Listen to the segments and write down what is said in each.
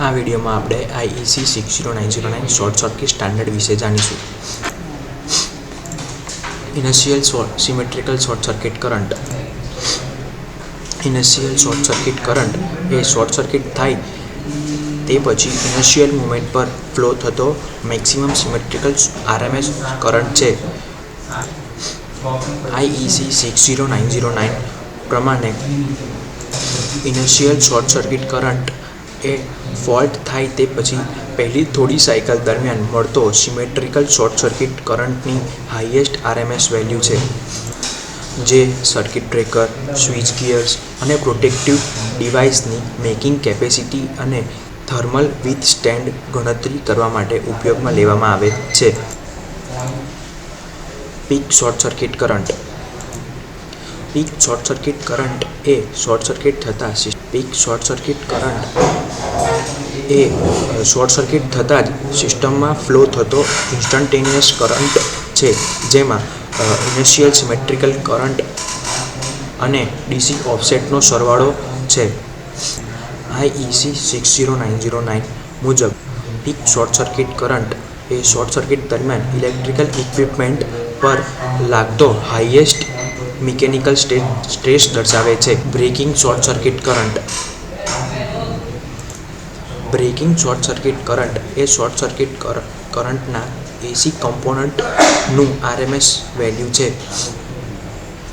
આ વિડીયોમાં આપણે IEC 60909 શોર્ટ સર્કિટ સ્ટાન્ડર્ડ વિશે જાણીશું. Initial symmetrical short circuit current. Initial short circuit current એ શોર્ટ સર્કિટ થાય તે પછી ઇનિશિયલ મોમેન્ટ પર ફ્લો થતો મેક્સિમમ સિમેટ્રિકલ RMS કરંટ છે. IEC 60909 પ્રમાણે ઇનિશિયલ શોર્ટ સર્કિટ કરંટ એ ફોલ્ટ થાય તે પછી પહેલી થોડી સાયકલ દરમિયાન મળતો સિમેટ્રિકલ શોર્ટ સર્કિટ કરંટની હાઈએસ્ટ RMS વેલ્યુ છે, જે સર્કિટ બ્રેકર, સ્વિચ ગિયર્સ અને પ્રોટેક્ટિવ ડિવાઇસની મેકિંગ કેપેસિટી અને થર્મલ વિથસ્ટેન્ડ ગણતરી કરવા માટે ઉપયોગમાં લેવામાં આવે છે. Peak short circuit current. Peak short circuit current એ શોર્ટ સર્કિટ થતાં જ સિસ્ટમમાં ફ્લો થતો ઇન્સ્ટન્ટેનિયસ કરંટ છે, જેમાં ઇનિશિયલ સિમેટ્રિકલ કરંટ અને DC ઓફસેટનો સરવાળો છે. IEC 60909 મુજબ પીક શોર્ટ સર્કિટ કરંટ એ શોર્ટ સર્કિટ દરમિયાન ઇલેક્ટ્રિકલ ઇક્વિપમેન્ટ પર લાગતો હાઈએસ્ટ મિકેનિકલ સ્ટ્રેસ દર્શાવે છે. Breaking short circuit current. Breaking short circuit current એ શોર્ટ સર્કિટ કરંટના AC કમ્પોનન્ટનું RMS વેલ્યુ છે,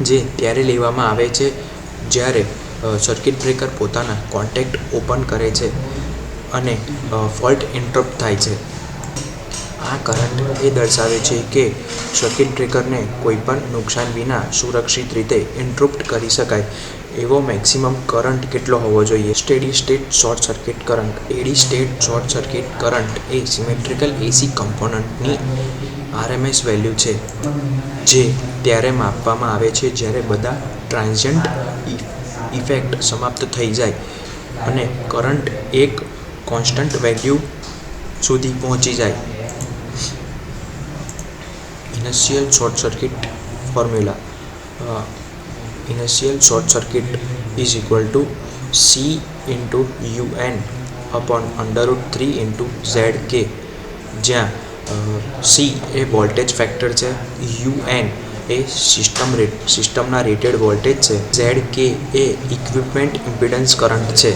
જે ત્યારે લેવામાં આવે છે જ્યારે સર્કિટ બ્રેકર પોતાના કોન્ટેક્ટ ઓપન કરે છે અને ફોલ્ટ ઇન્ટરપ્ટ થાય છે. આ કરંટ એ દર્શાવે છે કે સર્કિટ બ્રેકરને કોઈપણ નુકસાન વિના સુરક્ષિત રીતે ઇન્ટરપ્ટ કરી શકાય એવો મેક્સિમમ કરંટ કેટલો હોવો જોઈએ. Steady state short circuit current. Steady state short circuit current એ સિમેટ્રિકલ AC કમ્પોનન્ટની RMS વેલ્યુ છે, જે ત્યારે માપવામાં આવે છે જ્યારે બધા ટ્રાન્ઝિયન્ટ ઇફેક્ટ સમાપ્ત થઈ જાય અને કરંટ એક કોન્સ્ટન્ટ વેલ્યુ સુધી પહોંચી જાય. Initial short circuit formula. Initial short circuit is equal to C × UN/√3 × ZK, જ્યાં C એ વોલ્ટેજ ફેક્ટર છે, UN એ સિસ્ટમના રેટેડ વોલ્ટેજ છે, ZK એ ઇક્વિપમેન્ટ ઇમ્પિડન્સ કરંટ છે.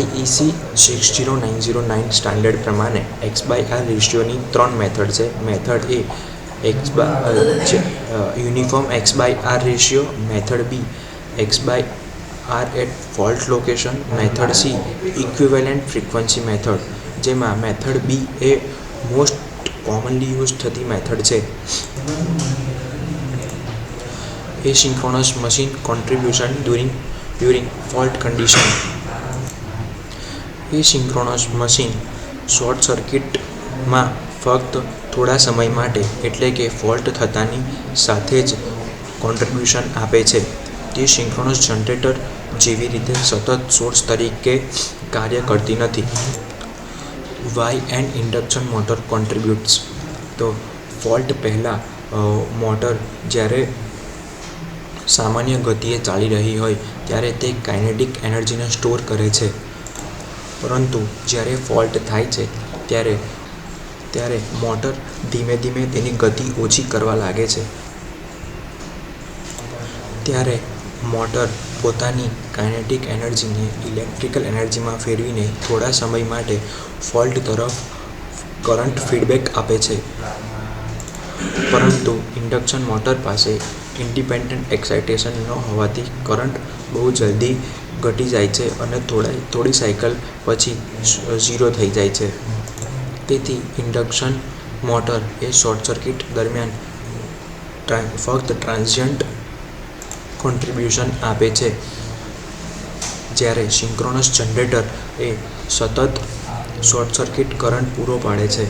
IEC 60909 સ્ટાન્ડર્ડ પ્રમાણે X/R રેશિયોની 3 મેથડ છે. Method A uniform X/R ratio, method B X/R at fault location, method C equivalent frequency method, જેમાં મેથડ B એ મોસ્ટ કોમનલી યુઝ થતી method છે. Asynchronous machine contribution during fault condition. Asynchronous machine short સર્કિટમાં ફક્ત થોડા સમય માટે એટલે કે ફોલ્ટ થતાની સાથે જ કોન્ટ્રીબ્યુશન આપે છે. તે સિન્ક્રોનસ જનરેટર જેવી રીતે સતત સોર્સ તરીકે કાર્ય કરતી નથી. Why and induction motor contributes. તો ફોલ્ટ પહેલાં મોટર જ્યારે સામાન્ય ગતિએ ચાલી રહી હોય ત્યારે તે કાઇનેટિક એનર્જીને સ્ટોર કરે છે, પરંતુ જ્યારે ફોલ્ટ થાય છે ત્યારે મોટર ધીમે ધીમે તેની ગતિ ઓછી કરવા લાગે છે. ત્યારે મોટર પોતાની કાઇનેટિક એનર્જીને ઇલેક્ટ્રિકલ એનર્જીમાં ફેરવીને થોડા સમય માટે ફોલ્ટ તરફ કરંટ ફીડબેક આપે છે. પરંતુ ઇન્ડક્શન મોટર પાસે ઇન્ડિપેન્ડન્ટ એક્સાઇટેશન ન હોવાથી કરંટ બહુ જલ્દી ઘટી જાય છે અને થોડી સાયકલ પછી 0 થઈ જાય છે. તેથી ઇન્ડક્શન મોટર એ શોર્ટ સર્કિટ દરમિયાન ફક્ત ટ્રાન્ઝિયન્ટ કોન્ટ્રીબ્યુશન આપે છે, જ્યારે સિન્ક્રોનસ જનરેટર એ સતત શોર્ટ સર્કિટ કરંટ પૂરો પાડે છે.